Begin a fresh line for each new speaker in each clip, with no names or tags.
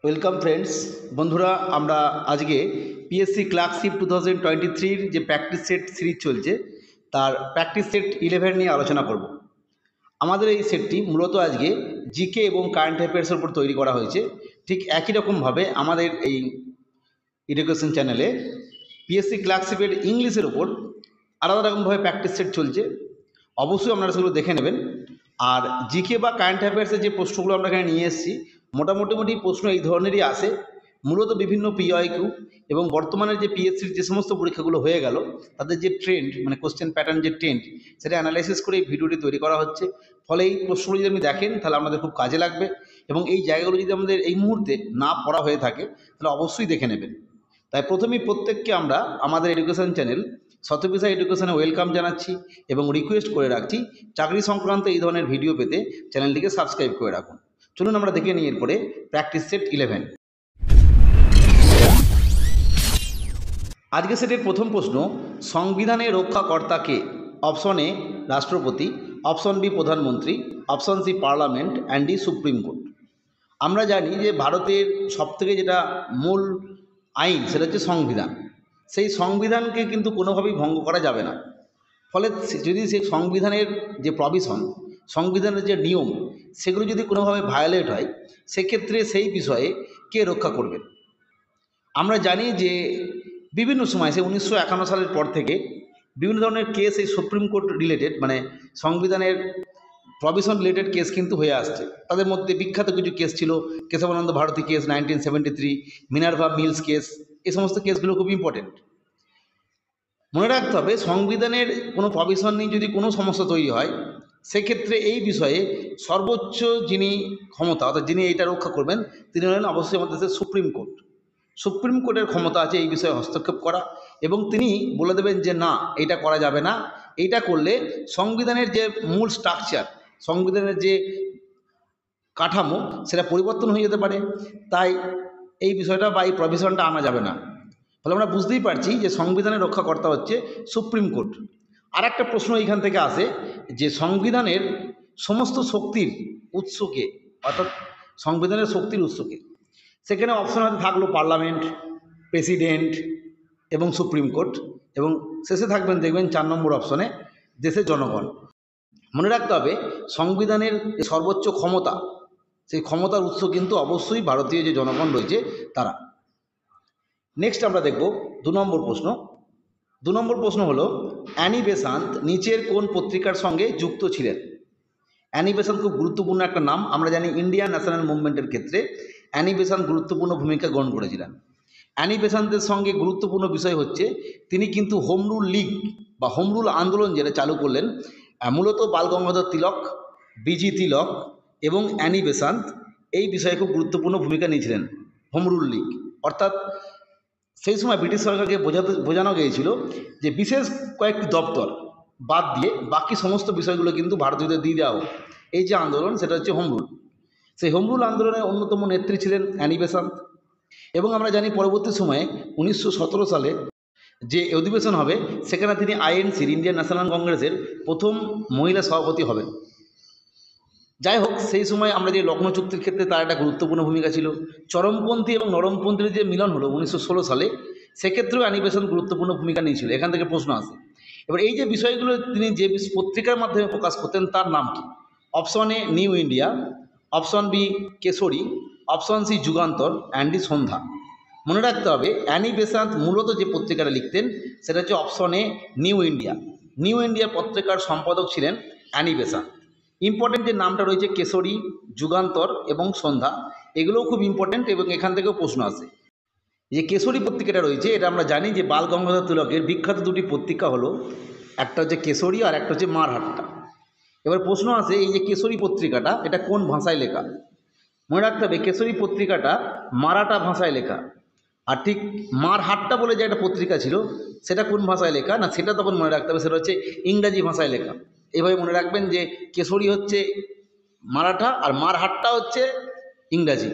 Welcome friends. বন্ধুরা, আমরা আজকে পিএসসি ক্লার্কশিপ 2023-র যে প্র্যাকটিস সেট সিরিজ চলছে তার প্র্যাকটিস সেট 11 নিয়ে আলোচনা করব। আমাদের এই সেটটি মূলত আজকে জিকে এবং কারেন্ট অ্যাফেয়ার্সের উপর তৈরি করা হয়েছে। ঠিক একই রকমভাবে আমাদের এই এডুকেশন চ্যানেলে পিএসসি ক্লার্কশিপের ইংলিশের ওপর আলাদা রকমভাবে প্র্যাকটিস সেট চলছে। অবশ্যই আপনারা সেগুলো দেখে নেবেন। আর জিকে বা কারেন্ট অ্যাফেয়ার্সের যে প্রশ্নগুলো আমরা এখানে নিয়ে এসেছি, মোটামুটি প্রশ্ন এই ধরনেরই আসে, মূলত বিভিন্ন পিওয়াইকিউ এবং বর্তমানের যে পিএসসির যে সমস্ত পরীক্ষাগুলো হয়ে গেল তাদের যে ট্রেন্ড, মানে কোশ্চেন প্যাটার্ন যে ট্রেন্ড, সেটা অ্যানালাইসিস করে এই ভিডিওটি তৈরি করা হচ্ছে। ফলে এই প্রশ্নগুলো যদি আপনি দেখেন তাহলে আমাদের খুব কাজে লাগবে, এবং এই জায়গাগুলো যদি আমাদের এই মুহূর্তে না পড়া হয়ে থাকে তাহলে অবশ্যই দেখে নেবেন। তাই প্রথমেই প্রত্যেককে আমরা আমাদের এডুকেশন চ্যানেল শতপিসা এডুকেশনে ওয়েলকাম জানাচ্ছি এবং রিকোয়েস্ট করে রাখছি চাকরি সংক্রান্ত এই ধরনের ভিডিও পেতে চ্যানেলটিকে সাবস্ক্রাইব করে রাখুন। চলুন আমরা দেখে নিই এরপরে প্র্যাকটিস সেট 11। আজকে সেটের প্রথম প্রশ্ন, সংবিধানের রক্ষাকর্তা কে? অপশন এ রাষ্ট্রপতি, অপশন বি প্রধানমন্ত্রী, option C parliament and D Supreme Court. আমরা জানি যে ভারতের সবথেকে যেটা মূল আইন সেটা হচ্ছে সংবিধান। সেই সংবিধানকে কিন্তু কোনোভাবেই ভঙ্গ করা যাবে না। ফলে যদি সেই সংবিধানের যে প্রভিশন, সংবিধানের যে নিয়ম, সেগুলো যদি কোনোভাবে ভায়োলেট হয়, সেক্ষেত্রে সেই বিষয়ে কে রক্ষা করবেন? আমরা জানি যে বিভিন্ন সময়, সে 1951 সালের পর থেকে বিভিন্ন ধরনের কেস এই সুপ্রিম কোর্ট রিলেটেড, মানে সংবিধানের প্রভিশন রিলেটেড কেস কিন্তু হয়ে আসছে। তাদের মধ্যে বিখ্যাত কিছু কেস ছিল Kesavananda Bharati case 1973, Minerva Mills case. এই সমস্ত কেসগুলো খুব ইম্পর্টেন্ট। মনে রাখতে হবে, সংবিধানের কোনো প্রভিশন নিয়ে যদি কোনো সমস্যা তৈরি হয়, সেক্ষেত্রে এই বিষয়ে সর্বোচ্চ যিনি ক্ষমতা, অর্থাৎ যিনি এইটা রক্ষা করবেন, তিনি হলেন অবশ্যই আমাদের দেশের সুপ্রিম কোর্ট। সুপ্রিম কোর্টের ক্ষমতা আছে এই বিষয়ে হস্তক্ষেপ করা, এবং তিনি বলে দেবেন যে না, এটা করা যাবে না, এইটা করলে সংবিধানের যে মূল স্ট্রাকচার, সংবিধানের যে কাঠামো, সেটা পরিবর্তন হয়ে যেতে পারে। তাই এই বিষয়টা বা এই প্রভিশনটা আনা যাবে না। ফলে আমরা বুঝতেই পারছি যে সংবিধানের রক্ষাকর্তা হচ্ছে সুপ্রিম কোর্ট। আর একটা প্রশ্ন এইখান থেকে আসে যে সংবিধানের সমস্ত শক্তির উৎসকে, অর্থাৎ সংবিধানের শক্তির উৎসকে। সেখানে অপশন হাতে থাকলো পার্লামেন্ট, প্রেসিডেন্ট এবং সুপ্রিম কোর্ট, এবং শেষে থাকবেন দেখবেন 4 নম্বর অপশনে দেশের জনগণ। মনে রাখতে হবে, সংবিধানের সর্বোচ্চ ক্ষমতা, সেই ক্ষমতার উৎস কিন্তু অবশ্যই ভারতীয় যে জনগণ রয়েছে তারা। নেক্সট আমরা দেখব 2 নম্বর প্রশ্ন। 2 নম্বর প্রশ্ন হলো, অ্যানি বেসান্ত নিচের কোন পত্রিকার সঙ্গে যুক্ত ছিলেন? অ্যানি বেসান্ত খুব গুরুত্বপূর্ণ একটা নাম। আমরা জানি ইন্ডিয়ান ন্যাশনাল মুভমেন্টের ক্ষেত্রে অ্যানি বেসান্ত গুরুত্বপূর্ণ ভূমিকা গ্রহণ করেছিলেন। অ্যানি বেসান্তের সঙ্গে গুরুত্বপূর্ণ বিষয় হচ্ছে তিনি কিন্তু হোম রুল লীগ বা হোম রুল আন্দোলন যেটা চালু করলেন, মূলত বাল গঙ্গাধর তিলক, বিজি তিলক এবং অ্যানি বেসান্ত এই বিষয়ে খুব গুরুত্বপূর্ণ ভূমিকা নিয়েছিলেন। হোম রুল লীগ অর্থাৎ সেই সময় ব্রিটিশ সরকারকে বোঝানো গিয়েছিল যে বিশেষ কয়েকটি দপ্তর বাদ দিয়ে বাকি সমস্ত বিষয়গুলো কিন্তু ভারতীয়দের দিয়ে দেওয়া হোক। এই যে আন্দোলন, সেটা হচ্ছে হোম রুল। সেই হোম রুল আন্দোলনের অন্যতম নেত্রী ছিলেন অ্যানি বেসান্ত। এবং আমরা জানি পরবর্তী সময়ে 1917 সালে যে অধিবেশন হবে, সেখানে তিনি আইএনসির, ইন্ডিয়ান ন্যাশনাল কংগ্রেসের প্রথম মহিলা সভাপতি হবেন। যাই হোক, সেই সময় আমরা যে লখনৌ চুক্তির ক্ষেত্রে তার একটা গুরুত্বপূর্ণ ভূমিকা ছিল। চরমপন্থী এবং নরমপন্থীর যে মিলন হলো 1916 সালে, সেক্ষেত্রেও অ্যানি বেসান্ত গুরুত্বপূর্ণ ভূমিকা নিয়েছিল। এখান থেকে প্রশ্ন আসে। এবার এই যে বিষয়গুলো তিনি যে পত্রিকার মাধ্যমে প্রকাশ করতেন, তার নাম কি? Option A new India, option B Kesari, option C Jugantar and D Sandhya. মনে রাখতে হবে, অ্যানি বেসান্ত মূলত যে পত্রিকাটা লিখতেন সেটা হচ্ছে option A new India. New India পত্রিকার সম্পাদক ছিলেন অ্যানি বেসান্ত। ইম্পর্টেন্ট যে নামটা রয়েছে কেশরী, যুগান্তর এবং সন্ধ্যা, এগুলোও খুব ইম্পর্টেন্ট এবং এখান থেকেও প্রশ্ন আসে। যে কেশরী পত্রিকাটা রয়েছে, এটা আমরা জানি যে বাল গঙ্গাধর তিলকের বিখ্যাত দুটি পত্রিকা হলো, একটা হচ্ছে কেশরী আর একটা হচ্ছে মারহাট্টা। এবার প্রশ্ন আসে, এই যে কেশরী পত্রিকাটা এটা কোন ভাষায় লেখা? মনে রাখতে হবে, কেশরী পত্রিকাটা মারাঠা ভাষায় লেখা। আর ঠিক মারহাট্টা বলে যে একটা পত্রিকা ছিল, সেটা কোন ভাষায় লেখা? না, সেটা তখন মনে রাখতে হবে, সেটা হচ্ছে ইংরাজি ভাষায় লেখা। এইভাবে মনে রাখবেন যে কেশরী হচ্ছে মারাঠা আর মারহাট্টা হচ্ছে ইংরাজি।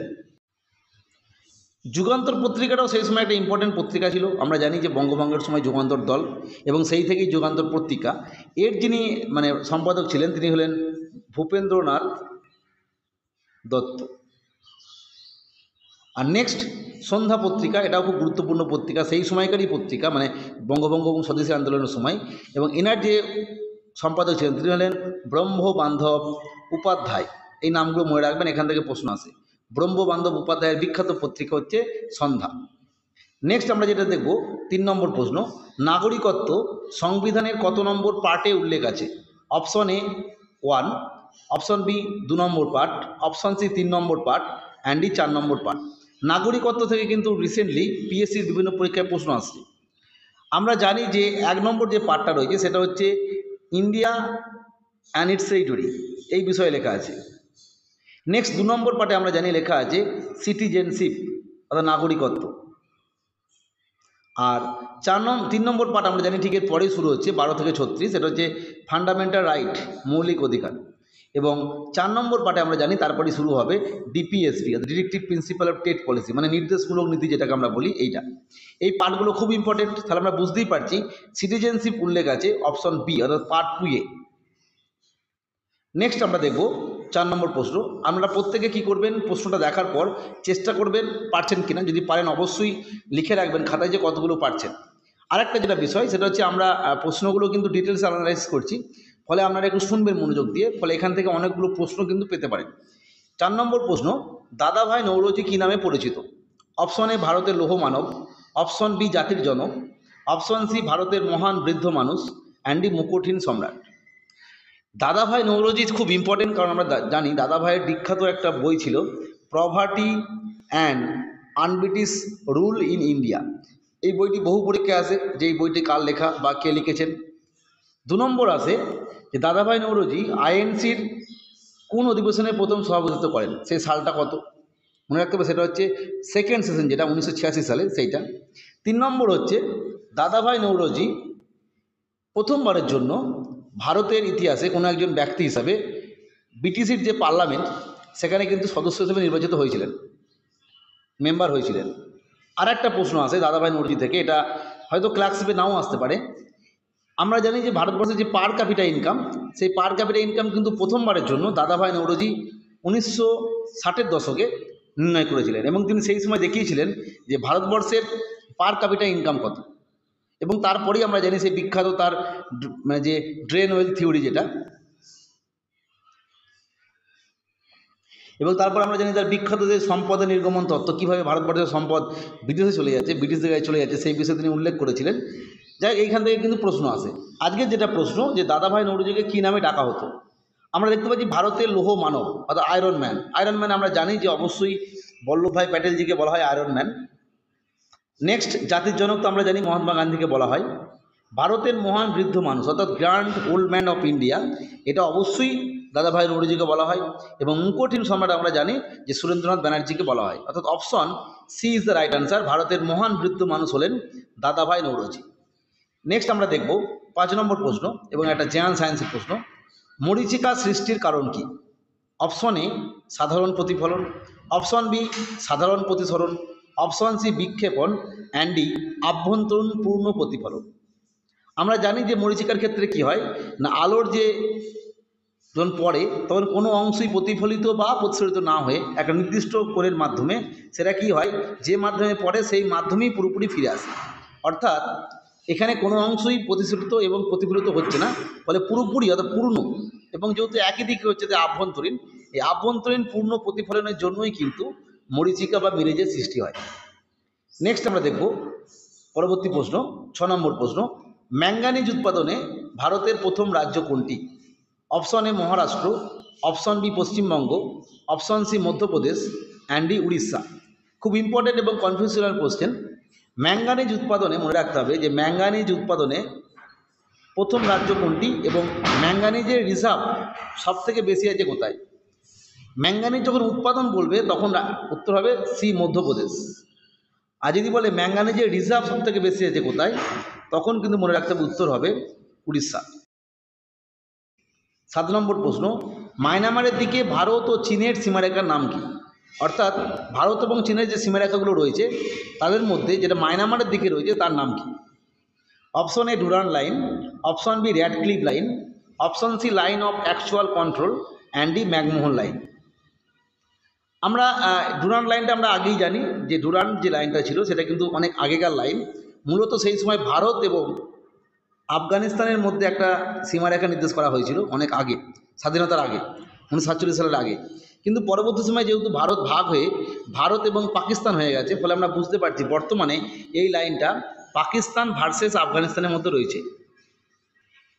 যুগান্তর পত্রিকাটাও সেই সময় একটা ইম্পর্টেন্ট পত্রিকা ছিল। আমরা জানি যে বঙ্গভঙ্গের সময় যুগান্তর দল, এবং সেই থেকেই যুগান্তর পত্রিকা। এর যিনি মানে সম্পাদক ছিলেন, তিনি হলেন ভূপেন্দ্রনাথ দত্ত। আর নেক্সট সন্ধ্যা পত্রিকা, এটাও খুব গুরুত্বপূর্ণ পত্রিকা, সেই সময়কারই পত্রিকা, মানে বঙ্গভঙ্গ এবং স্বদেশী আন্দোলনের সময়। এবং এনার যে সম্পাদক ছিলেন তিনি হলেন ব্রহ্মবান্ধব উপাধ্যায়। এই নামগুলো মনে রাখবেন, এখান থেকে প্রশ্ন আসে। ব্রহ্মবান্ধব উপাধ্যায়ের বিখ্যাত পত্রিকা হচ্ছে সন্ধ্যা। নেক্সট আমরা যেটা দেখব 3 নম্বর প্রশ্ন, নাগরিকত্ব সংবিধানের কত নম্বর পার্টে উল্লেখ আছে? অপশন এ 1, অপশন বি 2 নম্বর পার্ট, অপশন সি 3 নম্বর পার্ট, অ্যান্ড ডি 4 নম্বর পার্ট। নাগরিকত্ব থেকে কিন্তু রিসেন্টলি পিএসসির বিভিন্ন পরীক্ষায় প্রশ্ন আসছে। আমরা জানি যে 1 নম্বর যে পার্টটা রয়েছে সেটা হচ্ছে ইন্ডিয়া অ্যান্ড ইটস টেরিটরি, এই বিষয়ে লেখা আছে। নেক্সট 2 নম্বর পার্টে আমরা জানি লেখা আছে সিটিজেনশিপ অর্থাৎ নাগরিকত্ব। আর 3 নম্বর পার্ট আমরা জানি ঠিক এর পরেই শুরু হচ্ছে 12 থেকে 36, সেটা হচ্ছে ফান্ডামেন্টাল রাইট, মৌলিক অধিকার। এবং 4 নম্বর পার্টে আমরা জানি তারপরেই শুরু হবে ডিপিএসপি অর্থাৎ directive principal of state policy, মানে নির্দেশমূলক নীতি যেটাকে আমরা বলি এইটা। এই পার্টগুলো খুব ইম্পর্টেন্ট, তাহলে আমরা বুঝতেই পারছি সিটিজেনশিপ উল্লেখ আছে অপশন বি অর্থাৎ পার্ট 2 এ। নেক্সট আমরা দেখব 4 নম্বর প্রশ্ন। আপনারা প্রত্যেকে কী করবেন, প্রশ্নটা দেখার পর চেষ্টা করবেন পারছেন কিনা, যদি পারেন অবশ্যই লিখে রাখবেন খাতায় যে কতগুলো পারছেন। আরেকটা যেটা বিষয় সেটা হচ্ছে আমরা প্রশ্নগুলো কিন্তু ডিটেলস অ্যানালাইজ করছি, ফলে আপনারা একটু শুনবেন মনোযোগ দিয়ে, ফলে এখান থেকে অনেকগুলো প্রশ্ন কিন্তু পেতে পারেন। 4 নম্বর প্রশ্ন, দাদাভাই নৌরোজি কী নামে পরিচিত? অপশন এ ভারতের লৌহ মানব, অপশন বি জাতির জনক, অপশন সি ভারতের মহান বৃদ্ধ মানুষ, অ্যান্ড ডি মুকুটহীন সম্রাট। দাদাভাই নৌরোজি খুব ইম্পর্টেন্ট, কারণ আমরা জানি দাদাভাইয়ের বিখ্যাত একটা বই ছিল poverty and un-British rule in India. এই বইটি বহু পরীক্ষায় আসে, যে এই বইটি কার লেখা বা কে লিখেছেন। 2 নম্বর আসে যে দাদাভাই নৌরোজি আইএনসির কোন অধিবেশনে প্রথম সভাপতিত্ব করেন, সেই সালটা কত? মনে রাখতে হবে, সেটা হচ্ছে সেকেন্ড সেশন, যেটা 1986 সালে সেইটা। 3 নম্বর হচ্ছে দাদাভাই নৌরোজি প্রথমবারের জন্য ভারতের ইতিহাসে কোনো একজন ব্যক্তি হিসাবে ব্রিটিশের যে পার্লামেন্ট সেখানে কিন্তু সদস্য হিসেবে নির্বাচিত হয়েছিলেন, মেম্বার হয়েছিলেন। আর একটা প্রশ্ন আসে দাদাভাই নৌরোজি থেকে, এটা হয়তো ক্লার্কশিপে নাও আসতে পারে। আমরা জানি যে ভারতবর্ষের যে পার ক্যাপিটা ইনকাম, সেই পার ক্যাপিটা ইনকাম কিন্তু প্রথমবারের জন্য দাদাভাই নৌরোজি 1960-এর দশকে নির্ণয় করেছিলেন, এবং তিনি সেই সময় দেখিয়েছিলেন যে ভারতবর্ষের পার ক্যাপিটা ইনকাম কত। এবং তারপরেই আমরা জানি সেই বিখ্যাত তার মানে যে ড্রেন ওয়েল থিওরি যেটা, এবং তারপর আমরা জানি তার বিখ্যাত যে সম্পদের নির্গমন তত্ত্ব, কীভাবে ভারতবর্ষের সম্পদ বিদেশে চলে যাচ্ছে, ব্রিটিশদের গায়ে চলে যাচ্ছে, সেই বিষয়ে তিনি উল্লেখ করেছিলেন। যাই এইখান থেকে কিন্তু প্রশ্ন আসে। আজকের যেটা প্রশ্ন, যে দাদাভাই নৌরোজিকে কী নামে ডাকা হতো? আমরা দেখতে পাচ্ছি ভারতের লৌহ মানব অর্থাৎ আয়রন ম্যান। আয়রন ম্যান আমরা জানি যে অবশ্যই বল্লভভাই প্যাটেলজিকে বলা হয় আয়রন ম্যান। নেক্সট জাতির জনক তো আমরা জানি মহাত্মা গান্ধীকে বলা হয়। ভারতের মহান বৃদ্ধ মানুষ অর্থাৎ grand old man of India, এটা অবশ্যই দাদাভাই নৌরোজিকে বলা হয়। এবং মুকুটহীন সম্রাট আমরা জানি যে সুরেন্দ্রনাথ ব্যানার্জিকে বলা হয়, অর্থাৎ option C is the right answer. ভারতের মহান বৃদ্ধ মানুষ হলেন দাদাভাই নৌরোজি। নেক্সট আমরা দেখব 5 নম্বর প্রশ্ন, এবং একটা জেনারেল সায়েন্সের প্রশ্ন। মরীচিকা সৃষ্টির কারণ কি? অপশন এ সাধারণ প্রতিফলন, অপশন বি সাধারণ প্রতিসরণ, অপশন সি বিক্ষেপণ, অ্যান্ড ডি আভ্যন্তরীণ পূর্ণ প্রতিফলন। আমরা জানি যে মরীচিকার ক্ষেত্রে কি হয় না, আলোর যে যখন পড়ে তখন কোনো অংশই প্রতিফলিত বা প্রতিসরিত না হয়ে একটা নির্দিষ্ট কোণের মাধ্যমে সেটা কি হয়, যে মাধ্যমে পড়ে সেই মাধ্যমেই পুরোপুরি ফিরে আসে। অর্থাৎ এখানে কোনো অংশই প্রতিসরিত এবং প্রতিফলিত হচ্ছে না, ফলে পুরোপুরি অর্থাৎ পূর্ণ, এবং যেহেতু একই দিকে হচ্ছে যে আভ্যন্তরীণ, এই আভ্যন্তরীণ পূর্ণ প্রতিফলনের জন্যই কিন্তু মরীচিকা বা মিরেজের সৃষ্টি হয়। নেক্সট আমরা দেখব পরবর্তী প্রশ্ন 6 নম্বর প্রশ্ন, ম্যাঙ্গানিজ উৎপাদনে ভারতের প্রথম রাজ্য কোনটি? Option A Maharashtra, option B Paschimbanga, option C Madhya Pradesh, and D Orissa. খুব ইম্পর্টেন্ট এবং কনফিউশনাল কোশ্চেন। ম্যাঙ্গানিজ উৎপাদনে মনে রাখতে হবে যে ম্যাঙ্গানিজ উৎপাদনে প্রথম রাজ্য কোনটি, এবং ম্যাঙ্গানিজের রিজার্ভ সব থেকে বেশি আছে কোথায়? ম্যাঙ্গানিজ যখন উৎপাদন বলবে তখন উত্তর হবে সি মধ্যপ্রদেশ। আর যদি বলে ম্যাঙ্গানিজের রিজার্ভ সব থেকে বেশি আছে কোথায়, তখন কিন্তু মনে রাখতে হবে উত্তর হবে উড়িষ্যা। 7 নম্বর প্রশ্ন, মায়ানমারের দিকে ভারত ও চীনের সীমারেখার নাম কি? অর্থাৎ ভারত এবং চীনের যে সীমারেখাগুলো রয়েছে তাদের মধ্যে যেটা মায়ানমারের দিকে রয়েছে তার নাম কি? Option A Durand line, option B Radcliffe line, option C line of actual control, and D McMahon line. আমরা ডুরান্ড লাইনটা আমরা আগেই জানি যে ডুরান্ড যে লাইনটা ছিল সেটা কিন্তু অনেক আগেকার লাইন। মূলত সেই সময় ভারত এবং আফগানিস্তানের মধ্যে একটা সীমারেখা নির্দেশ করা হয়েছিল অনেক আগে, স্বাধীনতার আগে, 1947 সালের আগে। কিন্তু পরবর্তী সময় যেহেতু ভারত ভাগ হয়ে ভারত এবং পাকিস্তান হয়ে গেছে, ফলে আমরা বুঝতে পারছি বর্তমানে এই লাইনটা পাকিস্তান ভার্সেস আফগানিস্তানের মধ্যে রয়েছে।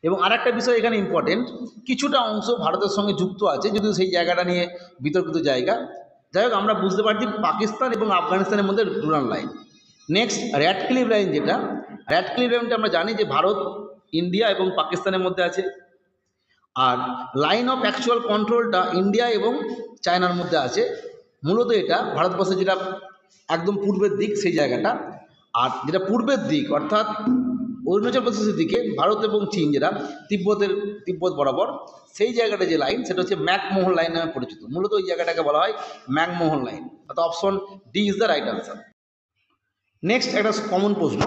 এবং আরেকটা বিষয় এখানে ইম্পর্টেন্ট, কিছুটা অংশ ভারতের সঙ্গে যুক্ত আছে, যদিও সেই জায়গাটা নিয়ে বিতর্কিত জায়গা। যাই হোক, আমরা বুঝতে পারছি পাকিস্তান এবং আফগানিস্তানের মধ্যে Durand line. Next Radcliffe line, যেটা র্যাডক্লিফ লাইনটা আমরা জানি যে ভারত, ইন্ডিয়া এবং পাকিস্তানের মধ্যে আছে। আর লাইন অফ অ্যাকচুয়াল কন্ট্রোলটা ইন্ডিয়া এবং চায়নার মধ্যে আছে। মূলত এটা ভারতবর্ষের যেটা একদম পূর্বের দিক সেই জায়গাটা, আর যেটা পূর্বের দিক অর্থাৎ অরুণাচল প্রদেশের দিকে ভারত এবং চীন, যেটা তিব্বত বরাবর, সেই জায়গাটা যে লাইন সেটা হচ্ছে ম্যাকমোহন লাইন নামে পরিচিত। মূলত ওই জায়গাটাকে বলা হয় ম্যাকমোহন লাইন, অর্থাৎ option D is the right answer. Next একটা কমন প্রশ্ন,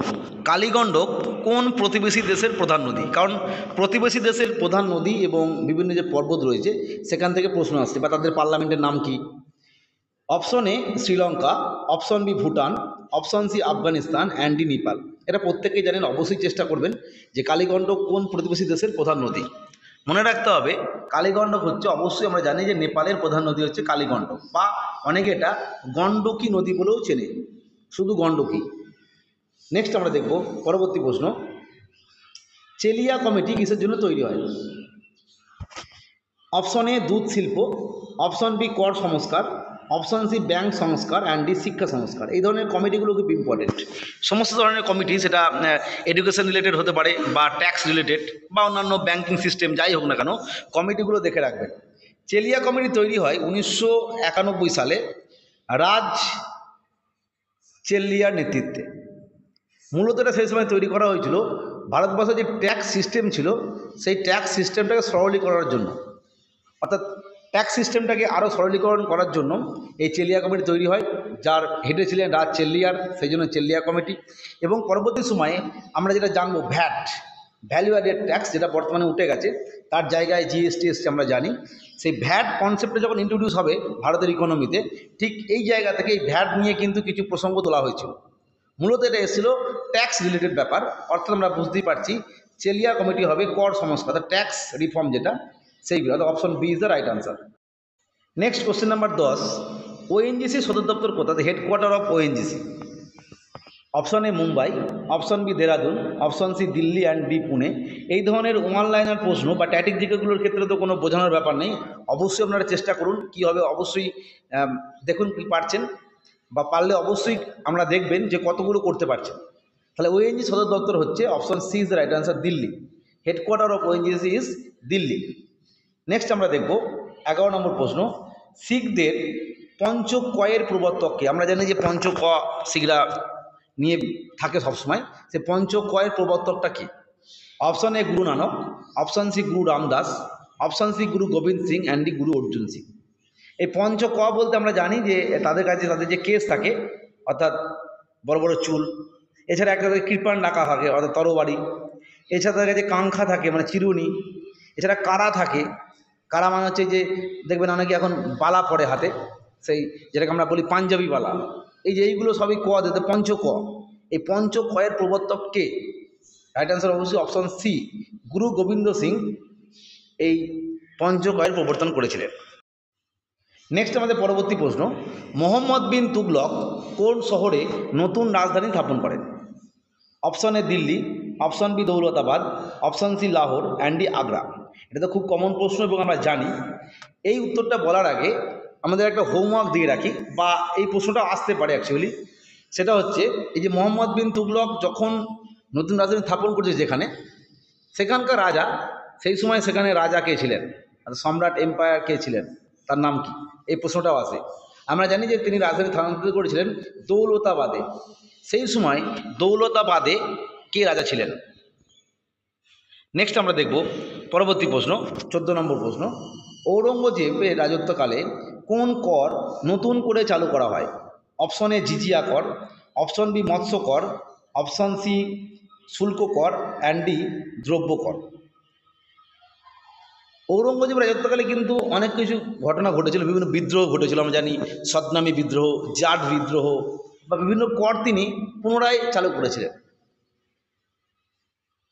কালীগণ্ডক কোন প্রতিবেশী দেশের প্রধান নদী? কারণ প্রতিবেশী দেশের প্রধান নদী এবং বিভিন্ন যে পর্বত রয়েছে সেখান থেকে প্রশ্ন আসছে, বা তাদের পার্লামেন্টের নাম কি? Option A Sri Lanka, option B Bhutan, option C Afghanistan, and D Nepal. এটা প্রত্যেকেই জানেন, অবশ্যই চেষ্টা করবেন যে কালীগণ্ডক কোন প্রতিবেশী দেশের প্রধান নদী। মনে রাখতে হবে কালীগণ্ডক হচ্ছে, অবশ্যই আমরা জানি যে নেপালের প্রধান নদী হচ্ছে কালীগণ্ডক, বা অনেকে এটা গণ্ডকী নদী বলেও চেনে, শুধু গণ্ডকী। নেক্সট আমরা দেখব পরবর্তী প্রশ্ন, চেলিয়া কমিটি কিসের জন্য তৈরি হয়? অপশন এ দুধ শিল্প, অপশন বি কর সংস্কার, অপশন সি ব্যাংক সংস্কার, অ্যান্ড ডি শিক্ষা সংস্কার। এই ধরনের কমিটিগুলো খুব ইম্পর্টেন্ট। সমস্ত ধরনের কমিটি, সেটা এডুকেশন রিলেটেড হতে পারে বা ট্যাক্স রিলেটেড বা অন্যান্য ব্যাংকিং সিস্টেম, যাই হোক না কেন, কমিটিগুলো দেখে রাখবেন। চেলিয়া কমিটি তৈরি হয় 1991 সালে রাজ চেল্লিয়ার নেতৃত্বে। মূলত এটা সেই সময় তৈরি করা হয়েছিল ভারতবর্ষের যে ট্যাক্স সিস্টেম ছিল সেই ট্যাক্স সিস্টেমটাকে সরলীকরণের জন্য, অর্থাৎ ট্যাক্স সিস্টেমটাকে আরও সরলীকরণ করার জন্য এই চেলিয়া কমিটি তৈরি হয়, যার হেডে ছিলেন রাজ চেল্লিয়ার, সেই জন্য চেল্লিয়া কমিটি। এবং পরবর্তী সময়ে আমরা যেটা জানবো ভ্যাট, ভ্যালু অ্যাডেড ট্যাক্স, যেটা বর্তমানে উঠে গেছে, তার জায়গায় জিএসটি এসছে আমরা জানি। সেই ভ্যাট কনসেপ্টটা যখন ইন্ট্রোডিউস হবে ভারতের ইকোনমিতে, ঠিক এই জায়গা থেকে এই ভ্যাট নিয়ে কিন্তু কিছু প্রসঙ্গ তোলা হয়েছিল। মূলত এটা এসেছিল ট্যাক্স রিলেটেড ব্যাপার, অর্থাৎ আমরা বুঝতেই পারছি চেলিয়া কমিটি হবে কর সংস্কার, ট্যাক্স রিফর্ম যেটা, সেই অর্থাৎ option B is the right answer. Next question number 10, ONGC সদর দপ্তর কোথায়, headquarter of ONGC? Option A Mumbai, option B Dehradun, option C Delhi, and D Pune. এই ধরনের ওয়ান লাইনার প্রশ্ন বা ট্যাটিক জিকেগুলোর ক্ষেত্রে তো কোনো বোঝানোর ব্যাপার নেই, অবশ্যই আপনারা চেষ্টা করুন কী হবে, অবশ্যই দেখুন কী পারছেন, বা পারলে অবশ্যই আমরা দেখবেন যে কতগুলো করতে পারছেন। তাহলে ওএনজি সদর দপ্তর হচ্ছে option C is the right answer, Delhi. Headquarter of ONGC is Delhi. Next আমরা দেখব 11 নম্বর প্রশ্ন, শিখদের পঞ্চকয়ের প্রবর্তককে? আমরা জানি যে পঞ্চক শিখরা নিয়ে থাকে সবসময়, সে পঞ্চকয়ের প্রবর্তকটা কি? Option A Guru Nanak, option C Guru Ramdas, option C Guru Gobind Singh, and D গুরু অর্জুন সিং। এই পঞ্চক বলতে আমরা জানি যে তাদের কাছে তাদের যে কেস থাকে, অর্থাৎ বড় বড় চুল, এছাড়া একটা কৃপান ডাকা থাকে অর্থাৎ তরবারি, এছাড়া তাদের কাছে কাঙ্খা থাকে মানে চিরুনি, এছাড়া কারা থাকে। কারা মানে হচ্ছে যে দেখবেন অনেকে এখন বালা পরে হাতে, সেই যেটাকে আমরা বলি পাঞ্জাবি বালা। এই যে এইগুলো সবই দিতে পঞ্চক। এই পঞ্চকয়ের প্রবর্তক কে? রাইট আনসার অবশ্যই অপশন সি, গুরু গোবিন্দ সিং এই পঞ্চকয়ের প্রবর্তন করেছিলেন। নেক্সট আমাদের পরবর্তী প্রশ্ন, মোহাম্মদ বিন তুগলক কোন শহরে নতুন রাজধানী স্থাপন করেন? Option A Delhi, option B Daulatabad, option C Lahore, and D Agra. এটা তো খুব কমন প্রশ্ন এবং আমরা জানি। এই উত্তরটা বলার আগে আমাদের একটা হোমওয়ার্ক দিয়ে রাখি, বা এই প্রশ্নটা আসতে পারে অ্যাকচুয়ালি। সেটা হচ্ছে এই যে মোহাম্মদ বিন তুগলক যখন নতুন রাজধানী স্থাপন করছে যেখানে, সেখানকার রাজা, সেই সময় সেখানে রাজা কে ছিলেন, সম্রাট এম্পায়ার কে ছিলেন, তার নাম কি? এই প্রশ্নটাও আসে। আমরা জানি যে তিনি রাজধানী স্থানান্তরিত করেছিলেন দৌলতাবাদে। সেই সময় দৌলতাবাদে কে রাজা ছিলেন? নেক্সট আমরা দেখব পরবর্তী প্রশ্ন, 14 নম্বর প্রশ্ন, ঔরঙ্গজেবের রাজত্বকালে কোন কর নতুন করে চালু করা হয়? অপশন এ জিজিয়া কর, অপশন বি মৎস্য কর, অপশন সি শুল্ক কর, অ্যান্ড ডি দ্রব্য কর। ঔরঙ্গজেব রাজত্বকালে কিন্তু অনেক কিছু ঘটনা ঘটেছিল, বিভিন্ন বিদ্রোহ ঘটেছিল। আমরা জানি সদনামী বিদ্রোহ, জাট বিদ্রোহ বা বিভিন্ন কর তিনি পুনরায় চালু করেছিলেন।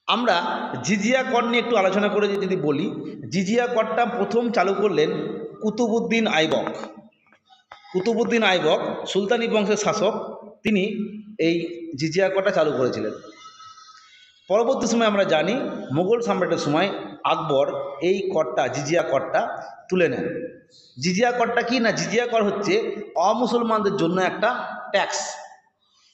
আমরা জিজিয়া কর নিয়ে একটু আলোচনা করে যদি বলি, জিজিয়া করটা প্রথম চালু করলেন কুতুবউদ্দিন আইবক। কুতুবউদ্দিন আইবক সুলতানি বংশের শাসক, তিনি এই জিজিয়া করটা চালু করেছিলেন। পরবর্তী সময় আমরা জানি মুঘল সম্রাটের সময় আকবর এই করটা, জিজিয়া করটা তুলে নেন। জিজিয়া করটা কি না, জিজিয়া কর হচ্ছে অমুসলমানদের জন্য একটা ট্যাক্স।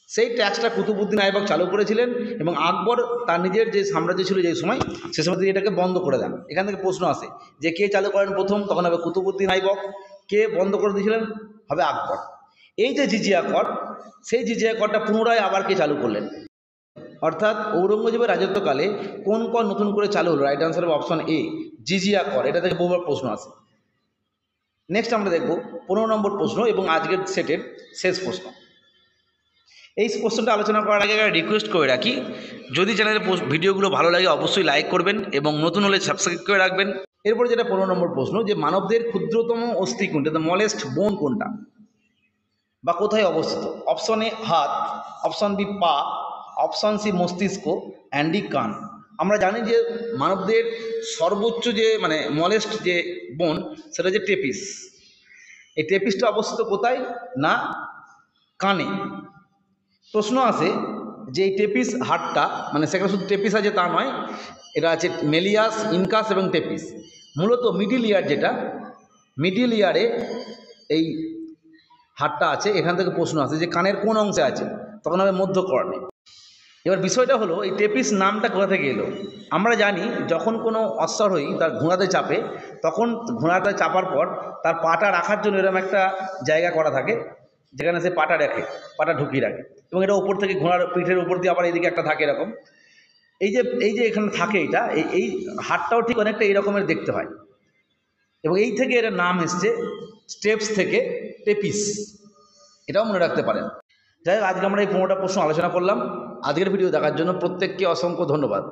সেই ট্যাক্সটা কুতুবউদ্দিন আইবক চালু করেছিলেন এবং আকবর তার নিজের যে সাম্রাজ্য ছিল যে সময়, সে সময় তিনি এটাকে বন্ধ করে দেন। এখান থেকে প্রশ্ন আসে যে কে চালু করেন প্রথম, তখন হবে কুতুবউদ্দিন আইবক। কে বন্ধ করে দিয়েছিলেন, হবে আকবর। এই যে জিজিয়া কর, সেই জিজিয়া করটা পুনরায় আবার কে চালু করলেন, অর্থাৎ ঔরঙ্গজেবের রাজত্বকালে কোন কর নতুন করে চালু হলো? রাইট আনসার হবে অপশন এ, জিজিয়া কর। এটা থেকে বহুবার প্রশ্ন আসে। নেক্সট আমরা দেখব 15 নম্বর প্রশ্ন এবং আজকের সেটের শেষ প্রশ্ন। এই প্রশ্নটা আলোচনা করার আগে রিকোয়েস্ট করে রাখি, যদি চ্যানেলের ভিডিওগুলো ভালো লাগে অবশ্যই লাইক করবেন এবং নতুন হলে সাবস্ক্রাইব করে রাখবেন। এরপর যেটা 15 নম্বর প্রশ্ন, যে মানবদের ক্ষুদ্রতম অস্থি কোনটা, দ্য স্মলেস্ট বোন কোনটা বা কোথায় অবস্থিত? অপশন এ হাত, অপশন বি পা, অপশন সি মস্তিষ্ক, অ্যান্ড ডি কান। আমরা জানি যে মানবদের সর্বোচ্চ যে মলেস্ট যে বোন, সেটা যে টেপিস। এই টেপিসটা অবস্থিত কোথায় না, কানে। প্রশ্ন আসে যে এই টেপিস হাটটা, সেখানে শুধু টেপিস আছে তা নয়, এটা আছে মেলিয়াস, ইনকাস এবং টেপিস। মূলত মিডিল ইয়ার, যেটা মিডিল ইয়ারে এই হাটটা আছে। এখান থেকে প্রশ্ন আসে যে কানের কোন অংশে আছে, তখন হবে মধ্যকর্ণে। এবার বিষয়টা হলো এই টেপিস নামটা কোথা থেকে এলো। আমরা জানি যখন কোনো অশ্বারোহী তার ঘোড়াতে চাপে, তখন ঘোড়াতে চাপার পর তার পাটা রাখার জন্য এরকম একটা জায়গা করা থাকে, যেখানে সে পাটা রাখে, পাটা ঢুকিয়ে রাখে। এবং এটা উপর থেকে ঘোড়ার পিঠের উপর দিয়ে আবার এইদিকে একটা থাকে এরকম। এই যে এখানে থাকে, এটা এই হাটটাও ঠিক অনেকটা এই রকমের দেখতে হয়। এবং এই থেকে এর নাম এসছে, স্টেপস থেকে টেপিস, এটাও মনে রাখতে পারেন। যাই হোক, আজকে আমরা এই 15টা প্রশ্ন আলোচনা করলাম। আজকের ভিডিও দেখার জন্য প্রত্যেককে অসংখ্য ধন্যবাদ।